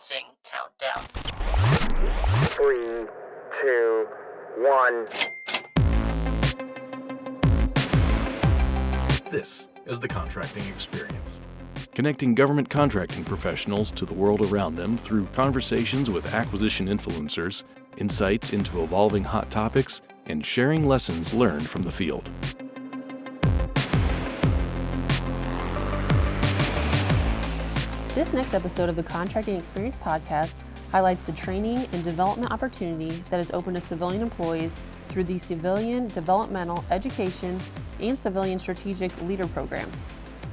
Commencing countdown. 3, 2, 1. This is the contracting experience. Connecting government contracting professionals to the world around them through conversations with acquisition influencers, insights into evolving hot topics, and sharing lessons learned from the field. This next episode of the Contracting Experience podcast highlights the training and development opportunity that is open to civilian employees through the Civilian Developmental Education and Civilian Strategic Leader Program.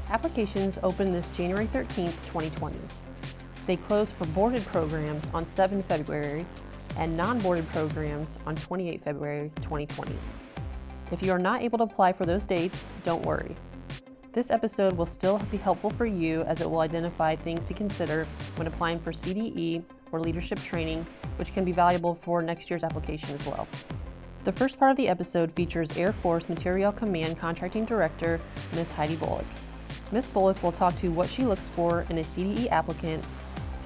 Applications opened this January 13th, 2020. They closed for boarded programs on 7 February and non-boarded programs on 28 February 2020. If you are not able to apply for those dates, don't worry. This episode will still be helpful for you as it will identify things to consider when applying for CDE or leadership training, which can be valuable for next year's application as well. The first part of the episode features Air Force Materiel Command Contracting Director, Ms. Heidi Bullock. Ms. Bullock will talk to what she looks for in a CDE applicant,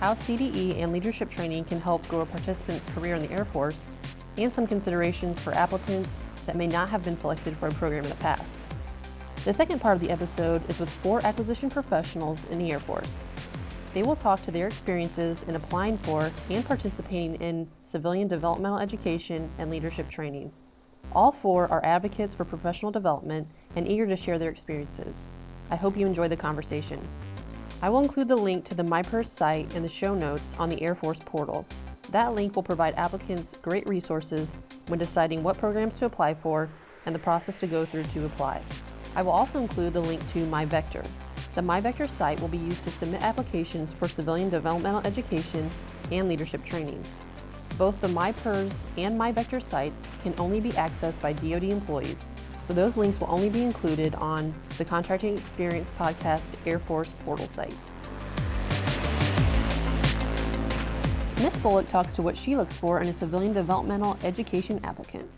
how CDE and leadership training can help grow a participant's career in the Air Force, and some considerations for applicants that may not have been selected for a program in the past. The second part of the episode is with 4 acquisition professionals in the Air Force. They will talk to their experiences in applying for and participating in civilian developmental education and leadership training. All 4 are advocates for professional development and eager to share their experiences. I hope you enjoy the conversation. I will include the link to the MyPERS site in the show notes on the Air Force portal. That link will provide applicants great resources when deciding what programs to apply for and the process to go through to apply. I will also include the link to MyVector. The MyVector site will be used to submit applications for civilian developmental education and leadership training. Both the MyPERS and MyVector sites can only be accessed by DoD employees, so those links will only be included on the Contracting Experience Podcast Air Force portal site. Ms. Bullock talks to what she looks for in a civilian developmental education applicant.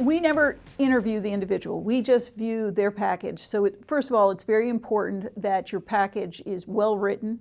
We never interview the individual. We just view their package. So first of all, it's very important that your package is well written,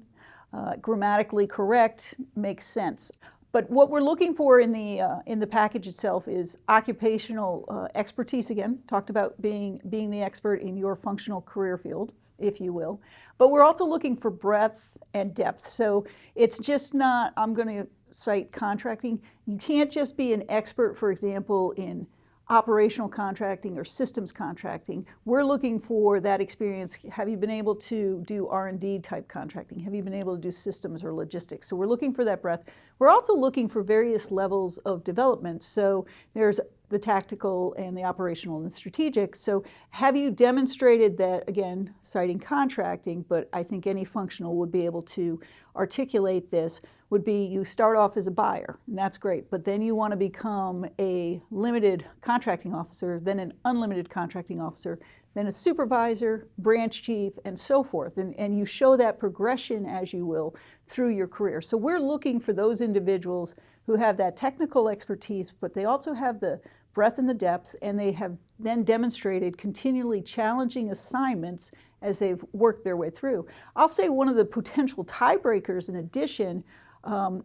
grammatically correct, makes sense. But what we're looking for in the package itself is occupational expertise. Again, talked about being the expert in your functional career field, if you will. But we're also looking for breadth and depth. So it's just not, I'm going to cite contracting. You can't just be an expert, for example, in operational contracting or systems contracting. We're looking for that experience. Have you been able to do R&D type contracting? Have you been able to do systems or logistics? So we're looking for that breadth. We're also looking for various levels of development. So there's the tactical and the operational and strategic. So have you demonstrated that, again, citing contracting, but I think any functional would be able to articulate this, would be you start off as a buyer, and that's great, but then you want to become a limited contracting officer, then an unlimited contracting officer, then a supervisor, branch chief, and so forth. And you show that progression, as you will, through your career. So we're looking for those individuals who have that technical expertise, but they also have the breadth and the depth, and they have then demonstrated continually challenging assignments as they've worked their way through. I'll say one of the potential tiebreakers in addition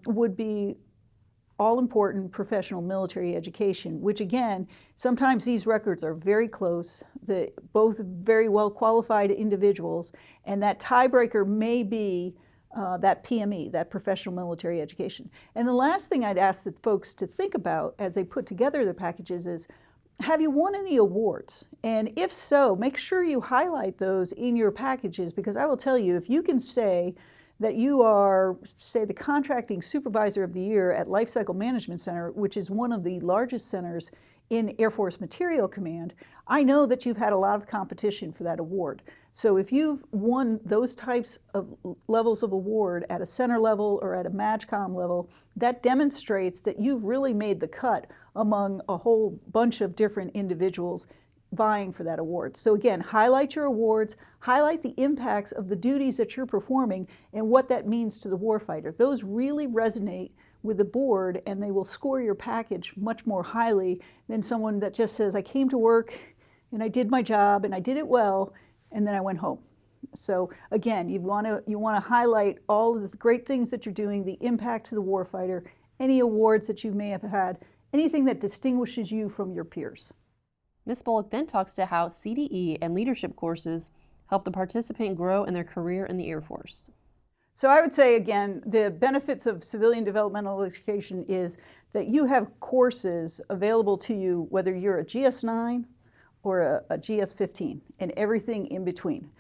would be all-important professional military education, which again, sometimes these records are very close, both very well qualified individuals, and that tiebreaker may be that PME, that professional military education. And the last thing I'd ask the folks to think about as they put together their packages is, have you won any awards? And if so, make sure you highlight those in your packages, because I will tell you, if you can say that you are, say, the contracting supervisor of the year at Lifecycle Management Center, which is one of the largest centers in Air Force Materiel Command, I know that you've had a lot of competition for that award. So if you've won those types of levels of award at a center level or at a MAGCOM level, that demonstrates that you've really made the cut among a whole bunch of different individuals vying for that award. So again, highlight your awards, highlight the impacts of the duties that you're performing and what that means to the warfighter. Those really resonate with the board, and they will score your package much more highly than someone that just says, I came to work and I did my job and I did it well, and then I went home. So again, you want to highlight all of the great things that you're doing, the impact to the warfighter, any awards that you may have had, anything that distinguishes you from your peers. Ms. Bullock then talks to how CDE and leadership courses help the participant grow in their career in the Air Force. So I would say, again, the benefits of civilian developmental education is that you have courses available to you, whether you're a GS-9 or a GS-15, and everything in between.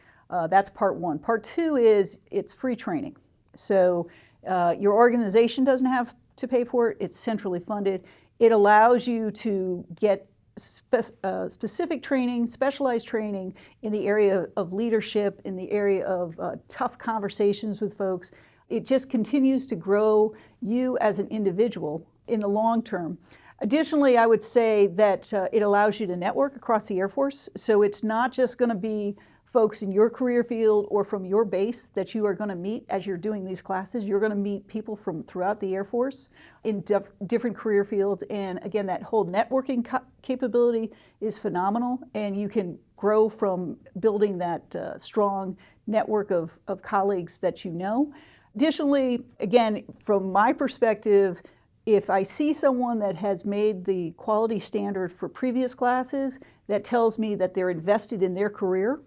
That's part one. Part two is it's free training. So your organization doesn't have to pay for it. It's centrally funded. It allows you to get specific training, specialized training in the area of leadership, in the area of tough conversations with folks. It just continues to grow you as an individual in the long term. Additionally, I would say that it allows you to network across the Air Force. So it's not just going to be folks in your career field or from your base that you are going to meet as you're doing these classes. You're going to meet people from throughout the Air Force in different career fields. And again, that whole networking capability is phenomenal, and you can grow from building that strong network of colleagues that you know. Additionally, again, from my perspective, if I see someone that has made the quality standard for previous classes, that tells me that they're invested in their career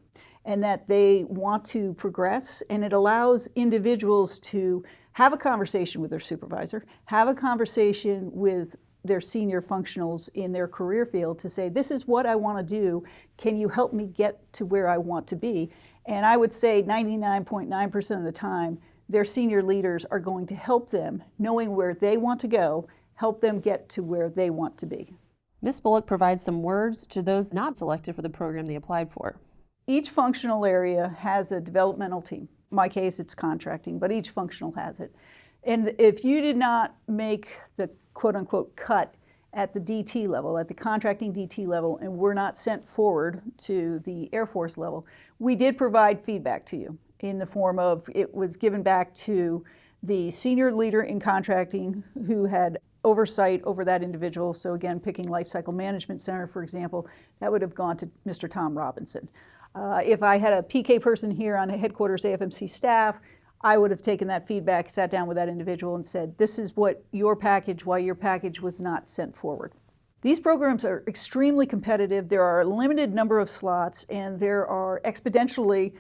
and that they want to progress, and it allows individuals to have a conversation with their supervisor, have a conversation with their senior functionals in their career field to say, this is what I want to do, can you help me get to where I want to be? And I would say 99.9% of the time, their senior leaders are going to help them, knowing where they want to go, help them get to where they want to be. Ms. Bullock provides some words to those not selected for the program they applied for. Each functional area has a developmental team. In my case, it's contracting, but each functional has it. And if you did not make the quote-unquote cut at the DT level, at the contracting DT level, and were not sent forward to the Air Force level, we did provide feedback to you in the form of, it was given back to the senior leader in contracting who had oversight over that individual. So again, picking Lifecycle Management Center, for example, that would have gone to Mr. Tom Robinson. If I had a PK person here on a headquarters AFMC staff, I would have taken that feedback, sat down with that individual and said, this is what your package, why your package was not sent forward. These programs are extremely competitive. There are a limited number of slots, and there are exponentially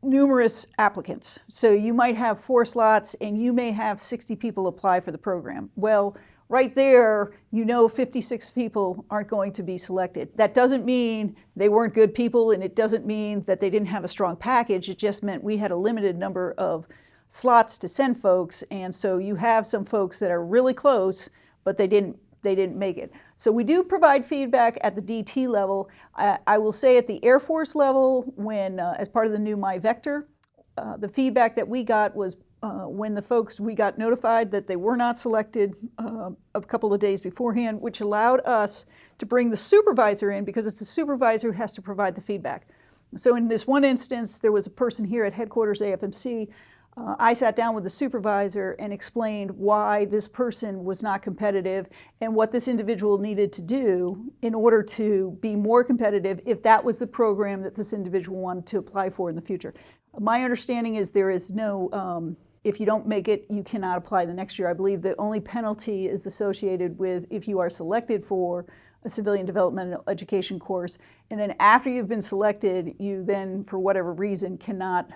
numerous applicants. So you might have 4 slots and you may have 60 people apply for the program. Well, right there, you know 56 people aren't going to be selected. That doesn't mean they weren't good people, and it doesn't mean that they didn't have a strong package. It just meant we had a limited number of slots to send folks, and so you have some folks that are really close, but they didn't make it. So we do provide feedback at the DT level. I will say at the Air Force level, when as part of the new MyVector, the feedback that we got was when the folks, we got notified that they were not selected a couple of days beforehand, which allowed us to bring the supervisor in, because it's the supervisor who has to provide the feedback. So in this one instance, there was a person here at headquarters AFMC. I sat down with the supervisor and explained why this person was not competitive and what this individual needed to do in order to be more competitive if that was the program that this individual wanted to apply for in the future. My understanding is there is no, if you don't make it, you cannot apply the next year. I believe the only penalty is associated with if you are selected for a civilian developmental education course, and then after you've been selected, you then, for whatever reason, cannot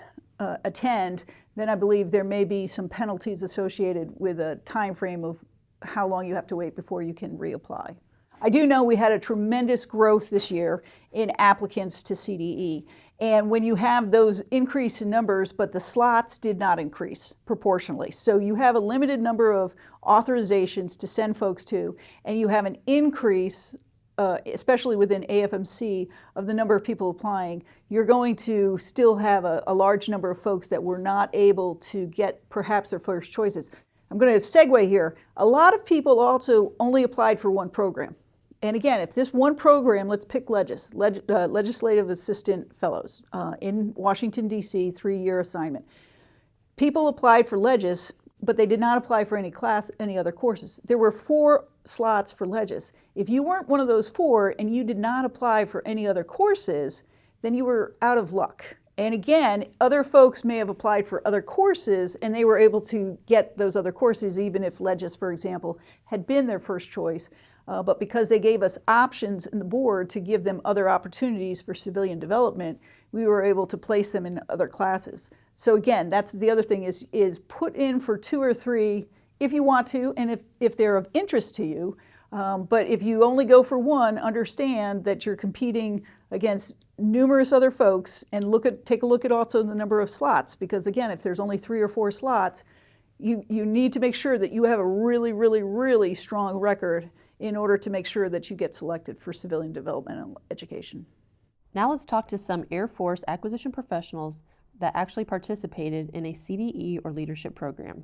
attend, then I believe there may be some penalties associated with a time frame of how long you have to wait before you can reapply. I do know we had a tremendous growth this year in applicants to CDE. And when you have those increase in numbers, but the slots did not increase proportionally. So you have a limited number of authorizations to send folks to, and you have an increase, especially within AFMC, of the number of people applying. You're going to still have a large number of folks that were not able to get perhaps their first choices. I'm going to segue here. A lot of people also only applied for one program. And again, if this one program, let's pick Legislative Assistant Fellows in Washington, D.C., 3-year assignment. People applied for Legis, but they did not apply for any other courses. There were 4 slots for Legis. If you weren't one of those 4 and you did not apply for any other courses, then you were out of luck. And again, other folks may have applied for other courses and they were able to get those other courses even if Legis, for example, had been their first choice. But because they gave us options in the board to give them other opportunities for civilian development, we were able to place them in other classes. So again, that's the other thing is put in for 2 or 3 if you want to and if they're of interest to you. But if you only go for one, understand that you're competing against numerous other folks and take a look at also the number of slots, because again, if there's only 3 or 4 slots, you need to make sure that you have a really, really, really strong record in order to make sure that you get selected for civilian developmental education. Now let's talk to some Air Force acquisition professionals that actually participated in a CDE or leadership program.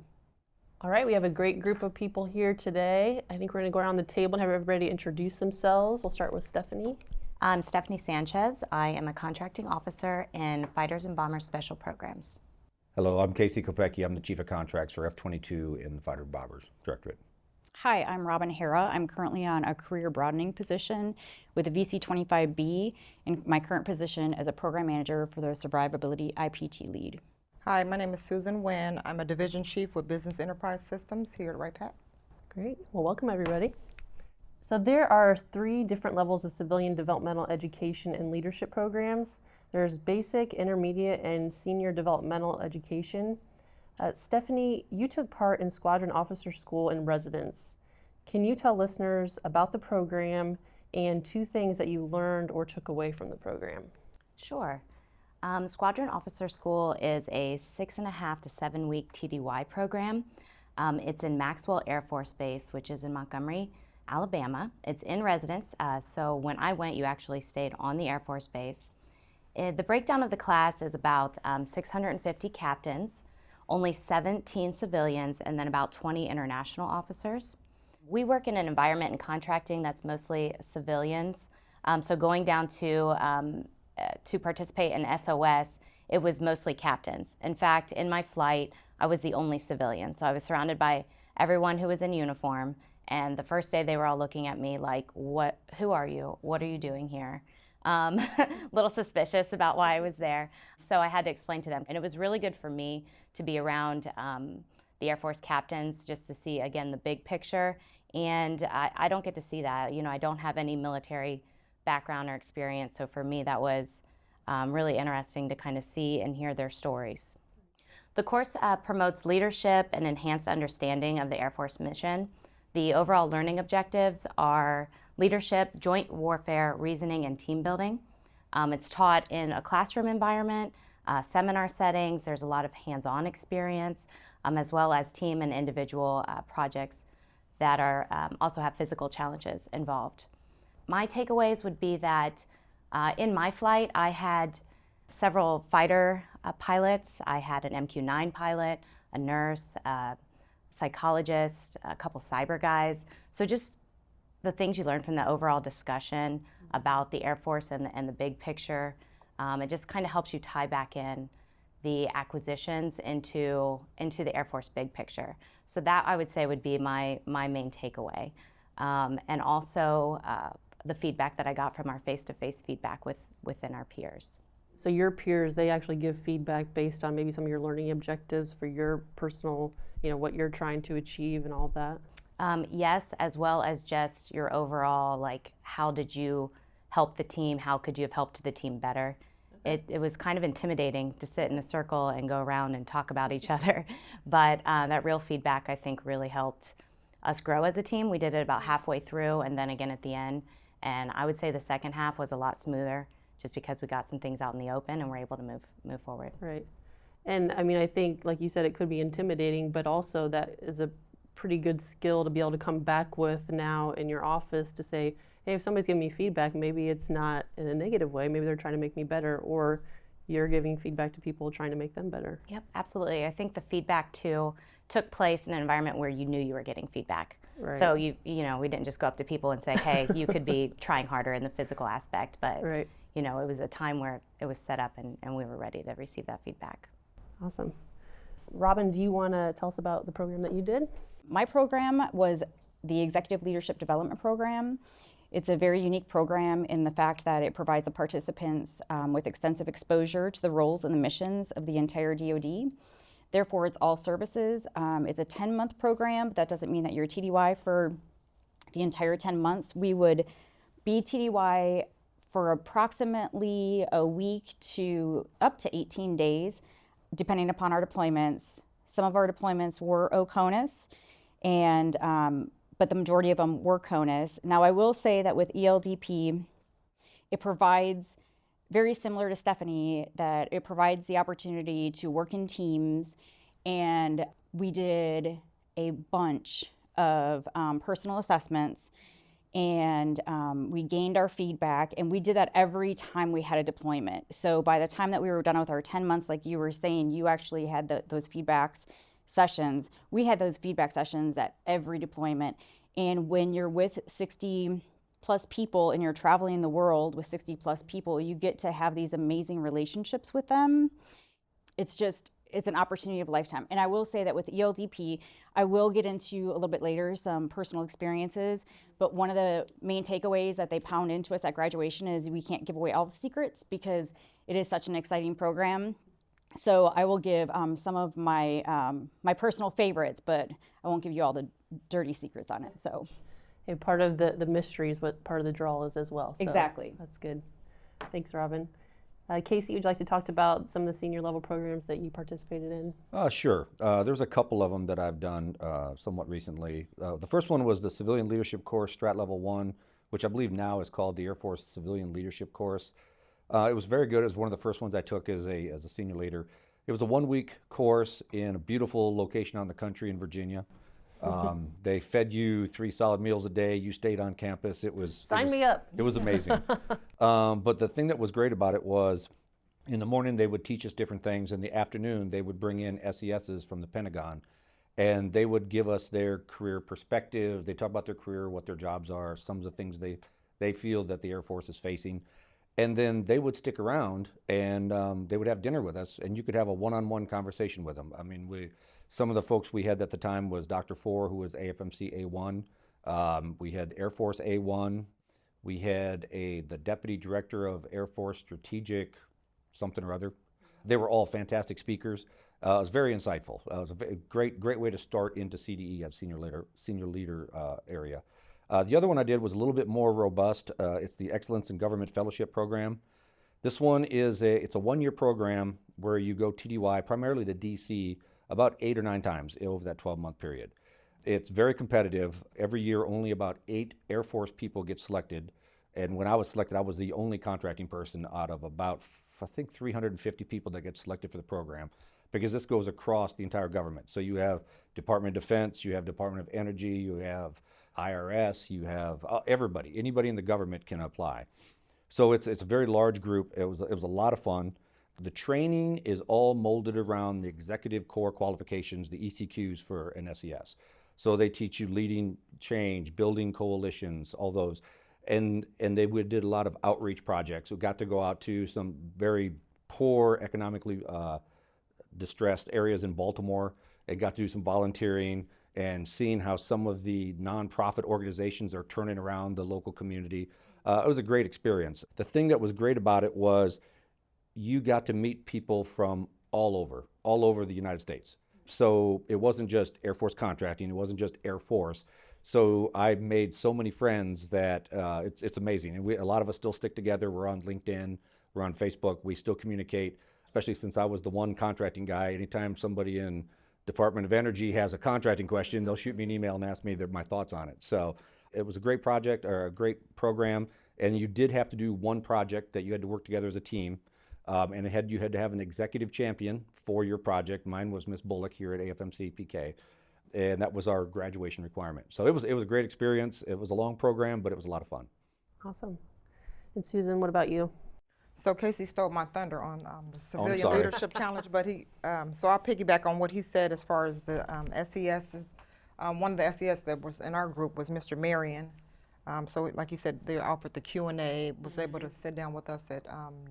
All right, we have a great group of people here today. I think we're going to go around the table and have everybody introduce themselves. We'll start with Stephanie. I'm Stephanie Sanchez. I am a contracting officer in Fighters and Bombers Special Programs. Hello, I'm Casey Kopecky. I'm the Chief of Contracts for F-22 in the Fighter Bombers Directorate. Hi, I'm Harrah. I'm currently on a career broadening position with a VC-25B in my current position as a program manager for the Survivability IPT lead. Hi, my name is Susan Winn. I'm a division chief with Business Enterprise Systems here at Right Hat. Great. Well, welcome everybody. So there are 3 different levels of civilian developmental education and leadership programs. There's basic, intermediate, and senior developmental education. Stephanie, you took part in Squadron Officer School in residence. Can you tell listeners about the program and 2 things that you learned or took away from the program? Sure. Squadron Officer School is a 6.5 to 7 week TDY program. It's in Maxwell Air Force Base, which is in Montgomery, Alabama. It's in residence, so when I went, you actually stayed on the Air Force Base. The breakdown of the class is about 650 captains, only 17 civilians, and then about 20 international officers. We work in an environment in contracting that's mostly civilians, so going down to participate in SOS, it was mostly captains. In fact, in my flight, I was the only civilian, so I was surrounded by everyone who was in uniform, and the first day they were all looking at me like, who are you? What are you doing here? Little suspicious about why I was there. So I had to explain to them. And it was really good for me to be around the Air Force captains just to see, again, the big picture. And I don't get to see that. You know, I don't have any military background or experience. So for me, that was really interesting to kind of see and hear their stories. The course promotes leadership and enhanced understanding of the Air Force mission. The overall learning objectives are leadership, joint warfare, reasoning, and team building. It's taught in a classroom environment, seminar settings. There's a lot of hands-on experience, as well as team and individual projects that are also have physical challenges involved. My takeaways would be that in my flight, I had several fighter pilots. I had an MQ-9 pilot, a nurse, psychologist, a couple cyber guys. So just the things you learn from the overall discussion about the Air Force and the big picture, it just kind of helps you tie back in the acquisitions into the Air Force big picture. So that I would say would be my main takeaway. And also the feedback that I got from our face-to-face feedback within our peers. So your peers, they actually give feedback based on maybe some of your learning objectives for your personal, what you're trying to achieve and all that? Yes, as well as just your overall, like, how did you help the team? How could you have helped the team better? It was kind of intimidating to sit in a circle and go around and talk about each other. But that real feedback, I think, really helped us grow as a team. We did it about halfway through and then again at the end. And I would say the second half was a lot smoother just because we got some things out in the open and were able to move forward. Right. And I mean, I think, like you said, it could be intimidating, but also that is a pretty good skill to be able to come back with now in your office to say, hey, if somebody's giving me feedback, maybe it's not in a negative way, maybe they're trying to make me better, or you're giving feedback to people trying to make them better. Yep, absolutely. I think the feedback too took place in an environment where you knew you were getting feedback. Right. So we didn't just go up to people and say, hey, you could be trying harder in the physical aspect, but right. It was a time where it was set up and we were ready to receive that feedback. Awesome. Robin, do you want to tell us about the program that you did? My program was the Executive Leadership Development Program. It's a very unique program in the fact that it provides the participants with extensive exposure to the roles and the missions of the entire DoD. Therefore, it's all services. It's a 10-month program, but that doesn't mean that you're TDY for the entire 10 months. We would be TDY for approximately a week to up to 18 days, depending upon our deployments. Some of our deployments were OCONUS, and but the majority of them were CONUS. Now, I will say that with ELDP, it provides, very similar to Stephanie, that it provides the opportunity to work in teams, and we did a bunch of personal assessments, and we gained our feedback, and we did that every time we had a deployment. So by the time that we were done with our 10 months, like you were saying, you actually had those feedbacks sessions. We had those feedback sessions at every deployment. And when you're with 60 plus people and you're traveling the world with 60 plus people, you get to have these amazing relationships with them. It's an opportunity of a lifetime. And I will say that with ELDP, I will get into a little bit later some personal experiences, but one of the main takeaways that they pound into us at graduation is we can't give away all the secrets because it is such an exciting program. So I will give some of my my personal favorites, but I won't give you all the dirty secrets on it. So, And part of the mystery is what part of the draw is as well. So exactly. That's good. Thanks, Robin. Casey, would you like to talk about some of the senior level programs that you participated in? Sure. There's a couple of them that I've done somewhat recently. The first one was the Civilian Leadership Course, Strat Level 1, which I believe now is called the Air Force Civilian Leadership Course. It was very good. It was one of the first ones I took as a senior leader. It was a 1-week course in a beautiful location on the country in Virginia. They fed you 3 solid meals a day. You stayed on campus. Sign me up. It was amazing. But the thing that was great about it was in the morning they would teach us different things. In the afternoon they would bring in SESs from the Pentagon, and they would give us their career perspective. They talk about their career, what their jobs are, some of the things they feel that the Air Force is facing. And then they would stick around and they would have dinner with us, and you could have a one-on-one conversation with them. I mean, some of the folks we had at the time was Dr. Four, who was AFMC A1. We had Air Force A1. We had the Deputy Director of Air Force Strategic something or other. They were all fantastic speakers. It was very insightful. It was a great way to start into CDE at senior leader area. The other one I did was a little bit more robust. It's the Excellence in Government Fellowship Program. This one it's a 1-year program where you go TDY primarily to DC about 8 or 9 times over that 12-month period. It's very competitive. Every year only about 8 Air Force people get selected. And when I was selected, I was the only contracting person out of about, I think, 350 people that get selected for the program, because this goes across the entire government. So you have Department of Defense, you have Department of Energy, you have IRS, you have anybody in the government can apply. So it's a very large group. It was a lot of fun. The training is all molded around the executive core qualifications, the ECQs for an SES. So they teach you leading change, building coalitions, all those. And we did a lot of outreach projects. We got to go out to some very poor, economically distressed areas in Baltimore, and got to do some volunteering and seeing how some of the nonprofit organizations are turning around the local community. It was a great experience. The thing that was great about it was you got to meet people from all over the United States. So it wasn't just Air Force contracting, it wasn't just Air Force. So I made so many friends that it's amazing. And a lot of us still stick together. We're on LinkedIn, we're on Facebook, we still communicate, especially since I was the one contracting guy. Anytime somebody in Department of Energy has a contracting question, they'll shoot me an email and ask me my thoughts on it. So it was a great project, or a great program, and you did have to do one project that you had to work together as a team. And you had to have an executive champion for your project. Mine was Miss Bullock here at AFMC PK, and that was our graduation requirement. So it was a great experience. It was a long program, but it was a lot of fun. Awesome. And Susan, what about you? So Casey stole my thunder on the Civilian Leadership Challenge, but so I'll piggyback on what he said as far as the SESs. One of the SES that was in our group was Mr. Marion. So like you said, they offered the Q&A, was able to sit down with us at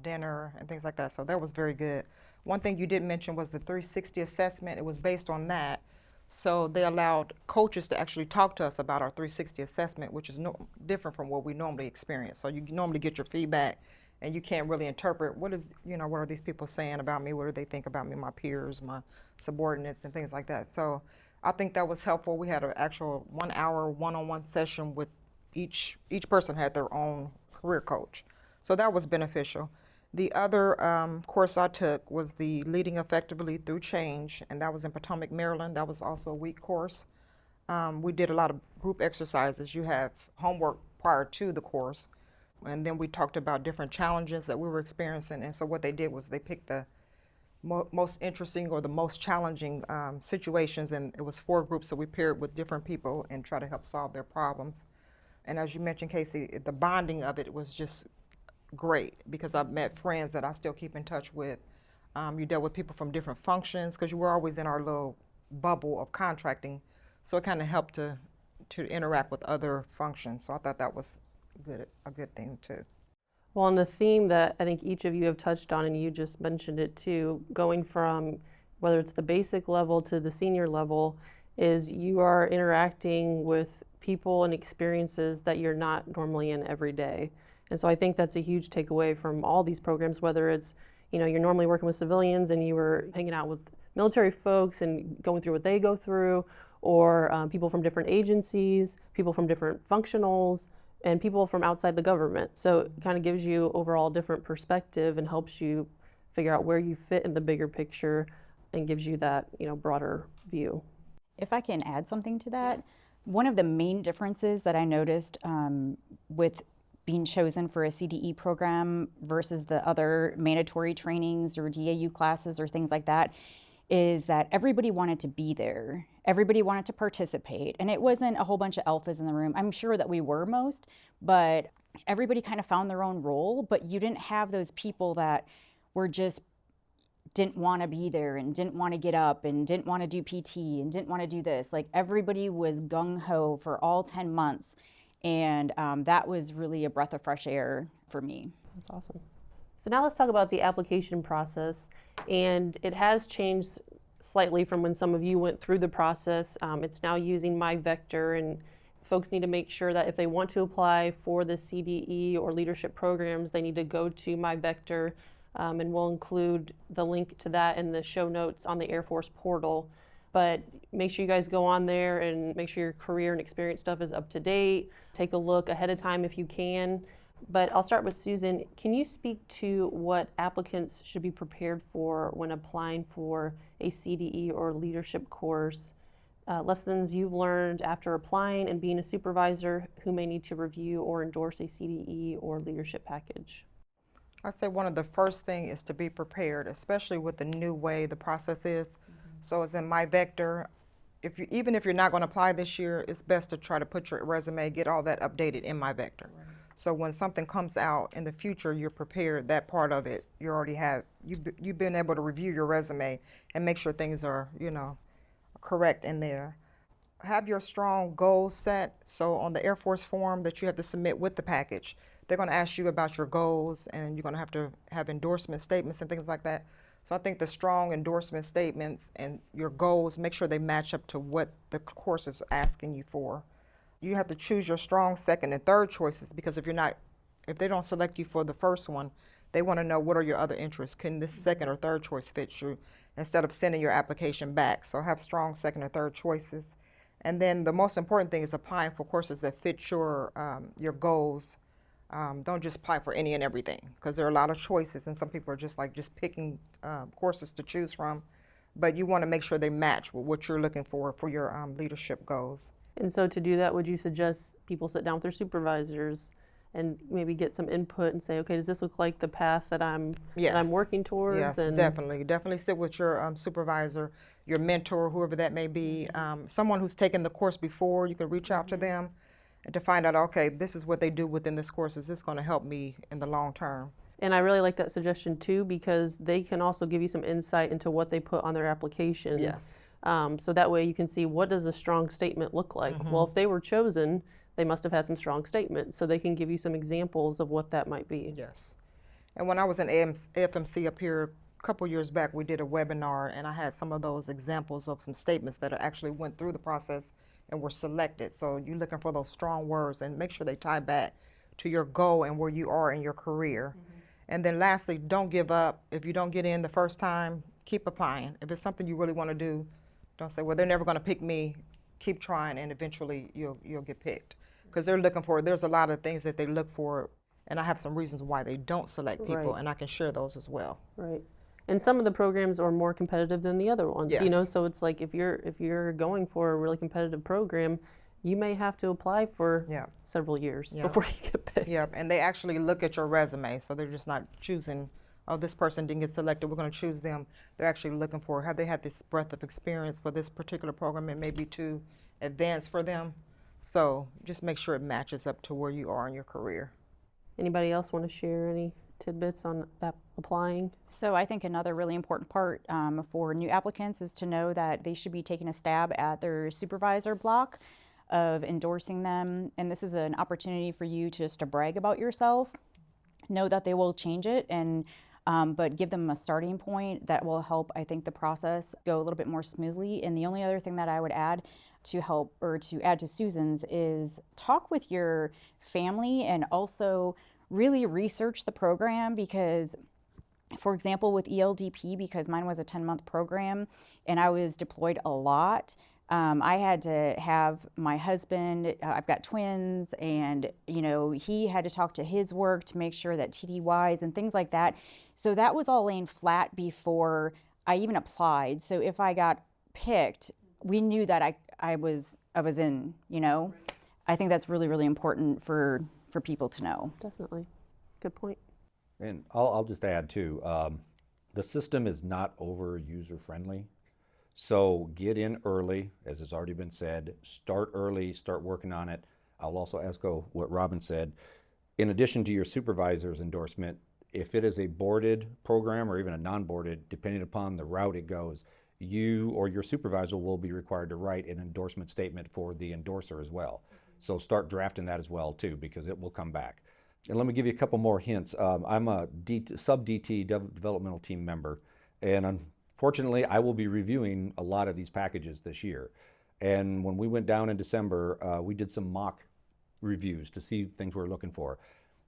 dinner and things like that. So that was very good. One thing you did mention was the 360 assessment. It was based on that. So they allowed coaches to actually talk to us about our 360 assessment, which is different from what we normally experience. So you normally get your feedback, and you can't really interpret what are these people saying about me? What do they think about me, my peers, my subordinates, and things like that. So I think that was helpful. We had an actual 1 hour one-on-one session with each person had their own career coach. So that was beneficial. The other course I took was the Leading Effectively Through Change, and that was in Potomac, Maryland. That was also a week course. We did a lot of group exercises. You have homework prior to the course, and then we talked about different challenges that we were experiencing. And so what they did was they picked the most interesting or the most challenging situations, and it was 4 groups, so we paired with different people and try to help solve their problems. And as you mentioned, Casey, the bonding of it was just great because I've met friends that I still keep in touch with. You dealt with people from different functions because you were always in our little bubble of contracting, so it kind of helped to interact with other functions. So I thought that was a good thing too. Well, on the theme that I think each of you have touched on, and you just mentioned it too, going from whether it's the basic level to the senior level, is you are interacting with people and experiences that you're not normally in every day. And so I think that's a huge takeaway from all these programs, whether it's, you're normally working with civilians and you were hanging out with military folks and going through what they go through, or people from different agencies, people from different functionals, and people from outside the government. So it kind of gives you overall different perspective and helps you figure out where you fit in the bigger picture and gives you that, broader view. If I can add something to that, one of the main differences that I noticed with being chosen for a CDE program versus the other mandatory trainings or DAU classes or things like that is that everybody wanted to be there. Everybody wanted to participate. And it wasn't a whole bunch of alphas in the room. I'm sure that we were most, but everybody kind of found their own role, but you didn't have those people that were just didn't want to be there and didn't want to get up and didn't want to do PT and didn't want to do this. Like everybody was gung-ho for all 10 months. And that was really a breath of fresh air for me. That's awesome. So now let's talk about the application process. And it has changed slightly from when some of you went through the process. It's now using MyVector, and folks need to make sure that if they want to apply for the CDE or leadership programs, they need to go to MyVector, and we'll include the link to that in the show notes on the Air Force portal. But make sure you guys go on there and make sure your career and experience stuff is up to date. Take a look ahead of time if you can. But I'll start with Susan. Can you speak to what applicants should be prepared for when applying for a CDE or leadership course? Lessons you've learned after applying and being a supervisor who may need to review or endorse a CDE or leadership package. I'd say one of the first things is to be prepared, especially with the new way the process is. So it's in MyVector. Even if you're not going to apply this year, it's best to try to put your resume, get all that updated in MyVector. Right. So when something comes out in the future, you're prepared. That part of it, you already have. You've been able to review your resume and make sure things are, correct in there. Have your strong goals set. So on the Air Force form that you have to submit with the package, they're going to ask you about your goals, and you're going to have endorsement statements and things like that. So I think the strong endorsement statements and your goals, make sure they match up to what the course is asking you for. You have to choose your strong second and third choices, because if they don't select you for the first one, they want to know what are your other interests. Can this second or third choice fit you, instead of sending your application back? So have strong second or third choices. And then the most important thing is applying for courses that fit your goals. Don't just apply for any and everything, because there are a lot of choices, and some people are just picking courses to choose from. But you want to make sure they match with what you're looking for your leadership goals. And so to do that, would you suggest people sit down with their supervisors and maybe get some input and say, okay, does this look like the path that I'm working towards? Yes, and definitely sit with your supervisor, your mentor, whoever that may be, someone who's taken the course before. You can reach out to them and to find out, okay, this is what they do within this course. Is this going to help me in the long term? And I really like that suggestion too, because they can also give you some insight into what they put on their application. Yes. So that way you can see, what does a strong statement look like? Mm-hmm. Well, if they were chosen, they must have had some strong statements. So they can give you some examples of what that might be. Yes. And when I was in AFMC up here couple years back, we did a webinar, and I had some of those examples of some statements that actually went through the process and were selected. So you're looking for those strong words and make sure they tie back to your goal and where you are in your career. And then lastly, don't give up. If you don't get in the first time, keep applying. If it's something you really want to do, don't say, well, they're never going to pick me. Keep trying, and eventually you'll get picked. Because there's a lot of things that they look for, and I have some reasons why they don't select people, Right. and I can share those as well. Right. And some of the programs are more competitive than the other ones, you know, Yes. so it's like if you're going for a really competitive program, you may have to apply for Yeah. several years Yeah. before you get picked. Yeah, and they actually look at your resume, so they're just not choosing, oh, this person didn't get selected, we're going to choose them. They're actually looking for, have they had this breadth of experience for this particular program? It may be too advanced for them. So just make sure it matches up to where you are in your career. Anybody else want to share any tidbits on applying? So I think another really important part for new applicants is to know that they should be taking a stab at their supervisor block of endorsing them. And this is an opportunity for you just to brag about yourself. Know that they will change it, and but give them a starting point that will help, I think, the process go a little bit more smoothly. And the only other thing that I would add to help, or to add to Susan's, is talk with your family and also really research the program, because for example, with ELDP, because mine was a 10-month program and I was deployed a lot, I had to have my husband, I've got twins, and you know, he had to talk to his work to make sure that TDYs and things like that. So that was all laying flat before I even applied. So if I got picked, we knew that I was in, you know. I think that's really, really important for people to know. Definitely. Good point. And I'll just add too, the system is not over user friendly. So get in early, as has already been said, start early, start working on it. I'll also echo what Robin said. In addition to your supervisor's endorsement, if it is a boarded program or even a non-boarded, depending upon the route it goes, you or your supervisor will be required to write an endorsement statement for the endorser as well. So start drafting that as well too, because it will come back. And let me give you a couple more hints. I'm a sub-DT developmental team member, and unfortunately I will be reviewing a lot of these packages this year. And when we went down in December, we did some mock reviews to see things we're looking for.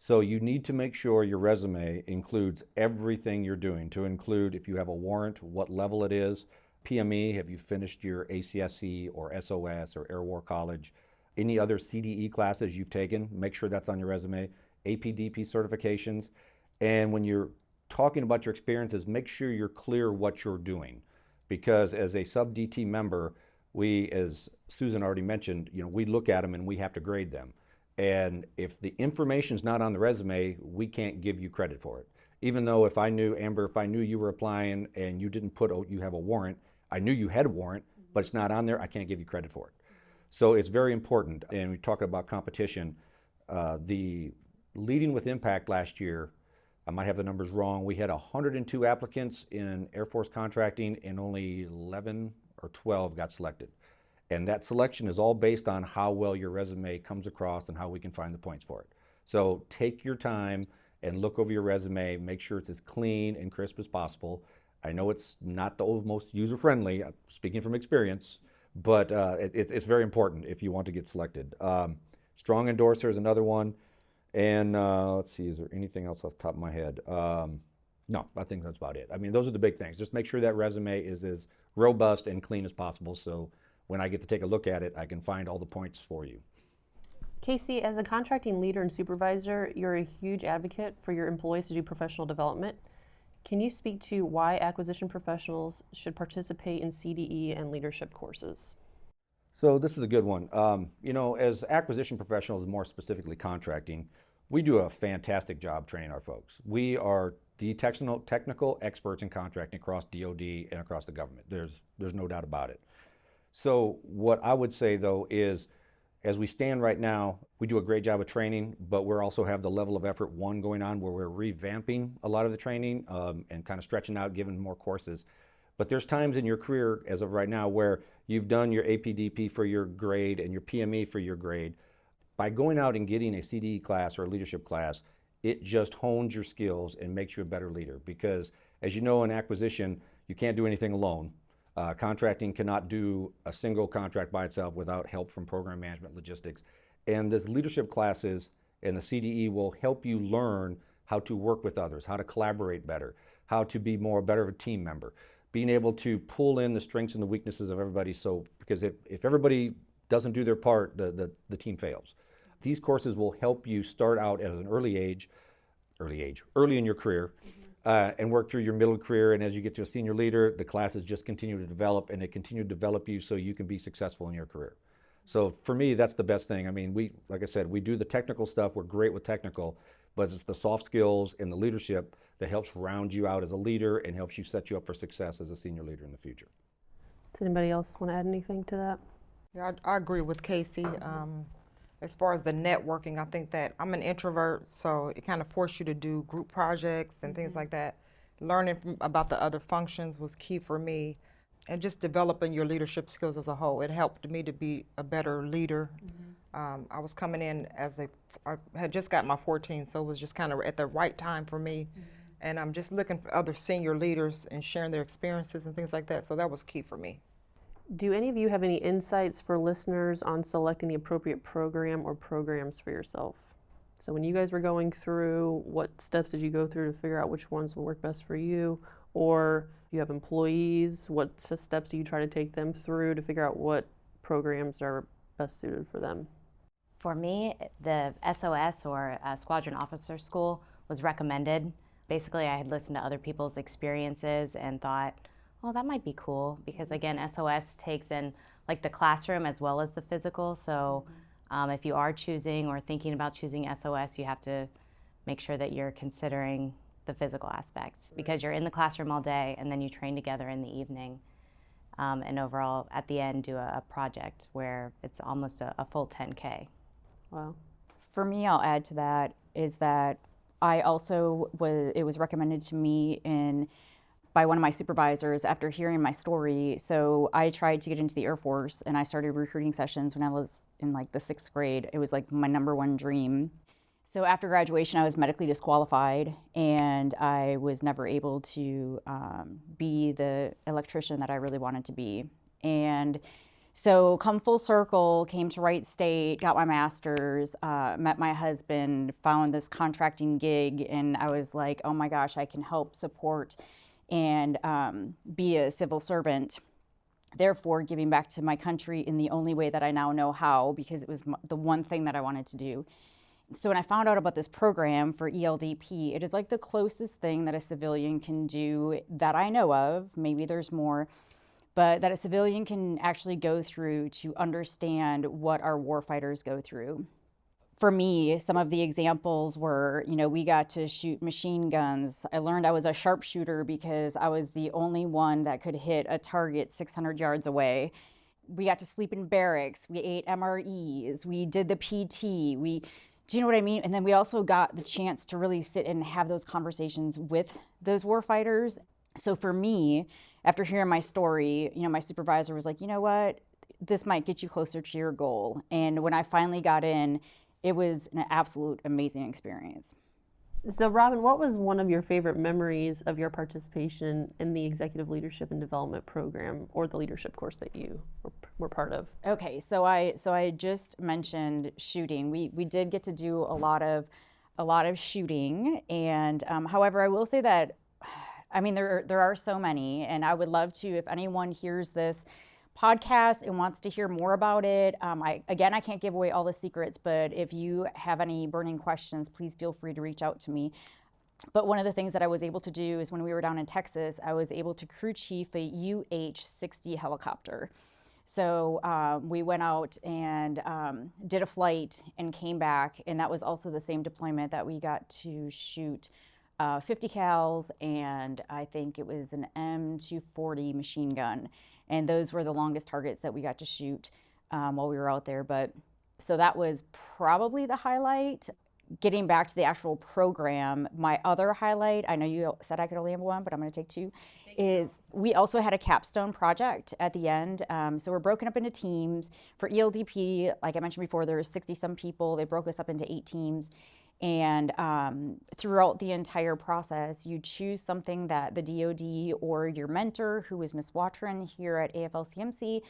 So you need to make sure your resume includes everything you're doing, to include if you have a warrant, what level it is, PME, have you finished your ACSC or SOS or Air War College, any other CDE classes you've taken, make sure that's on your resume, APDP certifications, and when you're talking about your experiences, make sure you're clear what you're doing, because as a sub-DT member, we, as Susan already mentioned, you know, we look at them and we have to grade them. And if the information's not on the resume, we can't give you credit for it. Even though if I knew, Amber, if I knew you were applying and you didn't put, oh, you have a warrant, I knew you had a warrant, but it's not on there, I can't give you credit for it. So it's very important. And we talk about competition. The Leading with Impact last year, I might have the numbers wrong, we had 102 applicants in Air Force contracting and only 11 or 12 got selected. And that selection is all based on how well your resume comes across and how we can find the points for it. So take your time and look over your resume, make sure it's as clean and crisp as possible. I know it's not the most user-friendly, speaking from experience, but it's very important if you want to get selected. Strong endorser is another one. And let's see, is there anything else off the top of my head? No, I think that's about it. I mean, those are the big things. Just make sure that resume is as robust and clean as possible, so when I get to take a look at it, I can find all the points for you. Casey, as a contracting leader and supervisor, you're a huge advocate for your employees to do professional development. Can you speak to why acquisition professionals should participate in CDE and leadership courses? So this is a good one. You know, as acquisition professionals, more specifically contracting, we do a fantastic job training our folks. We are the technical experts in contracting across DoD and across the government. There's no doubt about it. So what I would say though is, as we stand right now, we do a great job of training, but we also have the level of effort one going on where we're revamping a lot of the training and kind of stretching out, giving more courses. But there's times in your career, as of right now, where you've done your APDP for your grade and your PME for your grade. By going out and getting a CDE class or a leadership class, it just hones your skills and makes you a better leader. Because As you know, in acquisition, you can't do anything alone. Contracting cannot do a single contract by itself without help from program management, logistics. And this leadership classes and the CDE will help you learn how to work with others, how to collaborate better, how to be better of a team member, being able to pull in the strengths and the weaknesses of everybody. So, because if everybody doesn't do their part, the team fails. These courses will help you start out at an early in your career, and work through your middle career. And as you get to a senior leader, the classes just continue to develop, and they continue to develop you so you can be successful in your career. So for me, that's the best thing. I mean, like I said, we do the technical stuff. We're great with technical, but it's the soft skills and the leadership that helps round you out as a leader and helps you set you up for success as a senior leader in the future. Does anybody else want to add anything to that? Yeah, I agree with Casey. As far as the networking, I think that I'm an introvert, so it kind of forced you to do group projects and things like that. Learning about the other functions was key for me, and just developing your leadership skills as a whole. It helped me to be a better leader. I was coming in I had just got my 14, so it was just kind of at the right time for me. And I'm just looking for other senior leaders and sharing their experiences and things like that, so that was key for me. Do any of you have any insights for listeners on selecting the appropriate program or programs for yourself? So when you guys were going through, what steps did you go through to figure out which ones will work best for you? Or if you have employees, what steps do you try to take them through to figure out what programs are best suited for them? For me, the SOS or Squadron Officer School was recommended. Basically, I had listened to other people's experiences and thought, well, that might be cool, because again, SOS takes in like the classroom as well as the physical. So if you are choosing or thinking about choosing SOS, you have to make sure that you're considering the physical aspects, because you're in the classroom all day and then you train together in the evening. And overall, at the end, do a project where it's almost a full 10K. Wow. For me, I'll add to that is that I also it was recommended to me by one of my supervisors after hearing my story. So I tried to get into the Air Force, and I started recruiting sessions when I was in like the 6th grade. It was like my #1 dream. So after graduation, I was medically disqualified, and I was never able to be the electrician that I really wanted to be. And so come full circle, came to Wright State, got my master's, met my husband, found this contracting gig, and I was like, oh my gosh, I can help support and be a civil servant. Therefore, giving back to my country in the only way that I now know how, because it was the one thing that I wanted to do. So when I found out about this program for ELDP, it is like the closest thing that a civilian can do that I know of. Maybe there's more, but that a civilian can actually go through to understand what our warfighters go through. For me, some of the examples were, we got to shoot machine guns. I learned I was a sharpshooter because I was the only one that could hit a target 600 yards away. We got to sleep in barracks. We ate MREs. We did the PT. Do you know what I mean? And then we also got the chance to really sit and have those conversations with those warfighters. So for me, after hearing my story, my supervisor was like, you know what? This might get you closer to your goal. And when I finally got in, it was an absolute amazing experience. So Robin, what was one of your favorite memories of your participation in the Executive Leadership and Development Program or the leadership course that you were part of? Okay, so I just mentioned shooting. We did get to do a lot of shooting, and however, I will say that, there are so many, and I would love to, if anyone hears this podcast and wants to hear more about it. I can't give away all the secrets, but if you have any burning questions, please feel free to reach out to me. But one of the things that I was able to do is when we were down in Texas, I was able to crew chief a UH-60 helicopter. So we went out and did a flight and came back, and that was also the same deployment that we got to shoot 50 cals, and I think it was an M240 machine gun. And those were the longest targets that we got to shoot while we were out there. But so that was probably the highlight. Getting back to the actual program, my other highlight, I know you said I could only have one, but I'm going to take two, is we also had a capstone project at the end. So we're broken up into teams. For ELDP, like I mentioned before, there were 60-some people. They broke us up into 8 teams. And throughout the entire process, you choose something that the DoD or your mentor, who is Ms. Watron here at AFL-CMC,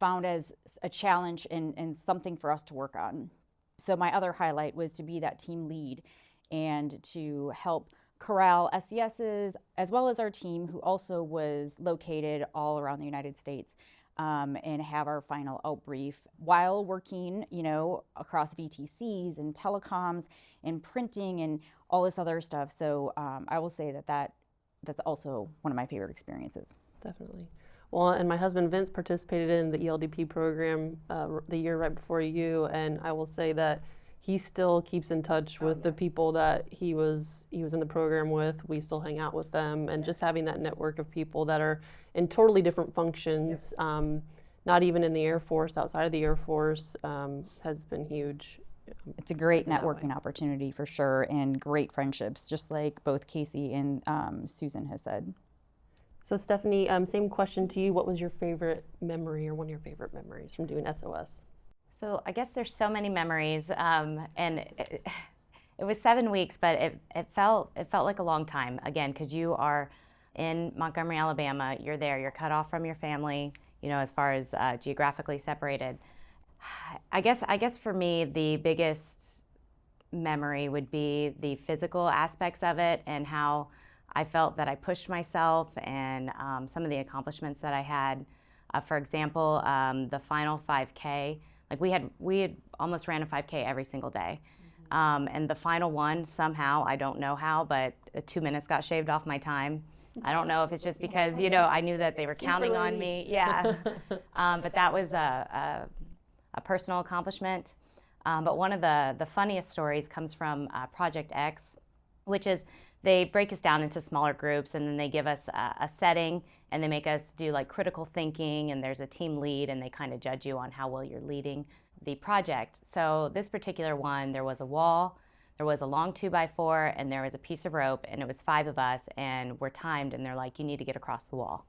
found as a challenge and something for us to work on. So my other highlight was to be that team lead and to help corral SESs as well as our team, who also was located all around the United States, and have our final outbrief while working, across VTCs and telecoms and printing and all this other stuff. So I will say that's also one of my favorite experiences. Definitely. Well, and my husband Vince participated in the ELDP program the year right before you, and I will say that he still keeps in touch with the people that he was in the program with. We still hang out with them, and just having that network of people that are in totally different functions, not even in the Air Force, outside of the Air Force, has been huge. It's a great networking opportunity for sure, and great friendships, just like both Casey and Susan has said. So Stephanie, same question to you. What was your favorite memory, or one of your favorite memories from doing SOS? So I guess there's so many memories, and it was 7 weeks, but it felt like a long time, again, because you are in Montgomery, Alabama. You're there, you're cut off from your family, as far as geographically separated. I guess for me, the biggest memory would be the physical aspects of it and how I felt that I pushed myself, and some of the accomplishments that I had. For example, the final 5K. Like we had almost ran a 5K every single day. And the final one, somehow, I don't know how, but 2 minutes got shaved off my time. I don't know if it's just because, I knew that they were counting on me. Yeah. But that was a personal accomplishment. But one of the funniest stories comes from Project X, which is they break us down into smaller groups, and then they give us a setting, and they make us do like critical thinking, and there's a team lead, and they kind of judge you on how well you're leading the project. So this particular one, there was a wall, there was a long 2x4, and there was a piece of rope, and it was 5 of us, and we're timed, and they're like, you need to get across the wall.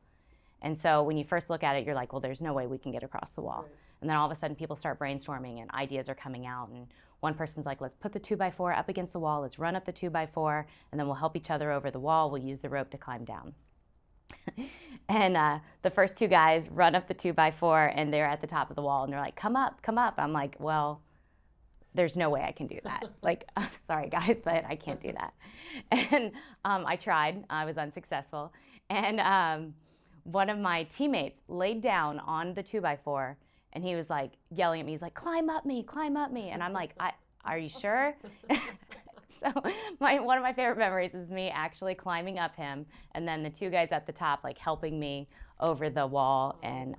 And so when you first look at it, you're like, well, there's no way we can get across the wall. Right. And then all of a sudden people start brainstorming, and ideas are coming out, and one person's like, let's put the 2x4 up against the wall, let's run up the 2x4, and then we'll help each other over the wall, we'll use the rope to climb down. And the first 2 guys run up the 2x4, and they're at the top of the wall, and they're like, come up, come up. I'm like, well, there's no way I can do that. Like, sorry guys, but I can't do that. And I tried, I was unsuccessful. And one of my teammates laid down on the 2x4, and he was like yelling at me. He's like, climb up me. And I'm like, are you sure? So one of my favorite memories is me actually climbing up him, and then the 2 guys at the top like helping me over the wall, and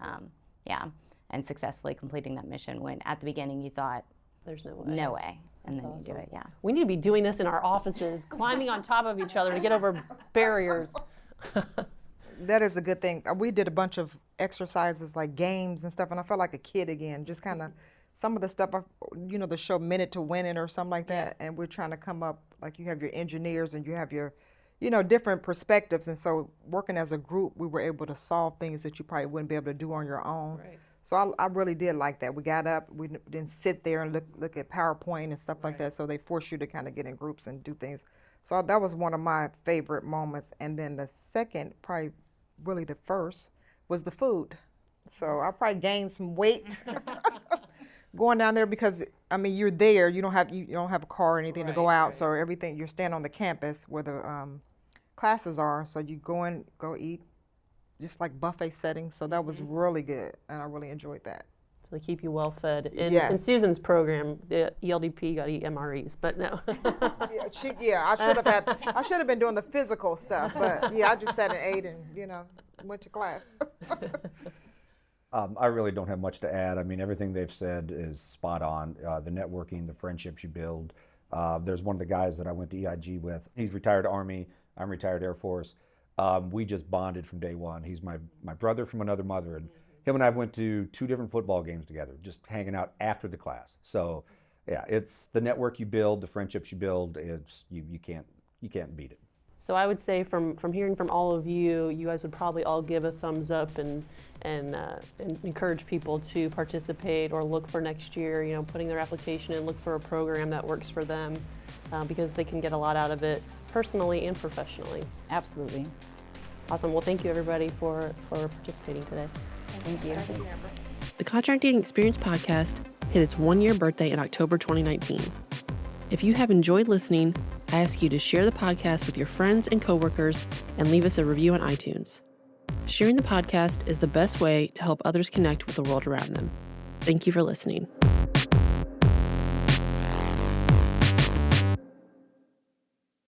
and successfully completing that mission, when at the beginning you thought, there's no way. No way. And That's then awesome. you do it, yeah. We need to be doing this in our offices, climbing on top of each other to get over barriers. That is a good thing. We did a bunch of exercises like games and stuff, and I felt like a kid again. Just kind of some of the stuff, the show Minute to Win It or something like that, and we're trying to come up, like you have your engineers and you have your, different perspectives, and so working as a group, we were able to solve things that you probably wouldn't be able to do on your own. Right. So I really did like that. We got up, we didn't sit there and look at PowerPoint and stuff like that, so they force you to kind of get in groups and do things. So that was one of my favorite moments. And then the second, probably really the first, was the food. So I probably gained some weight going down there, because you're there, you don't have a car or anything to go out, so everything, you're standing on the campus where the classes are, so you go eat, just like buffet settings. So that was really good, and I really enjoyed that. So they keep you well fed. Yes. In Susan's program, the ELDP got to eat MREs, but no. I should have been doing the physical stuff, but I just sat and ate and went to class. I really don't have much to add. Everything they've said is spot on. The networking, the friendships you build. There's one of the guys that I went to EIG with. He's retired Army. I'm retired Air Force. We just bonded from day one. He's my brother from another mother, and him and I went to 2 different football games together, just hanging out after the class. So, yeah, it's the network you build, the friendships you build. You can't beat it. So I would say from hearing from all of you, you guys would probably all give a thumbs up and encourage people to participate or look for next year, putting their application in, look for a program that works for them because they can get a lot out of it personally and professionally. Absolutely. Awesome. Well, thank you everybody for participating today. Thank you. The Contracting Experience podcast hit its 1-year birthday in October 2019. If you have enjoyed listening, I ask you to share the podcast with your friends and coworkers and leave us a review on iTunes. Sharing the podcast is the best way to help others connect with the world around them. Thank you for listening.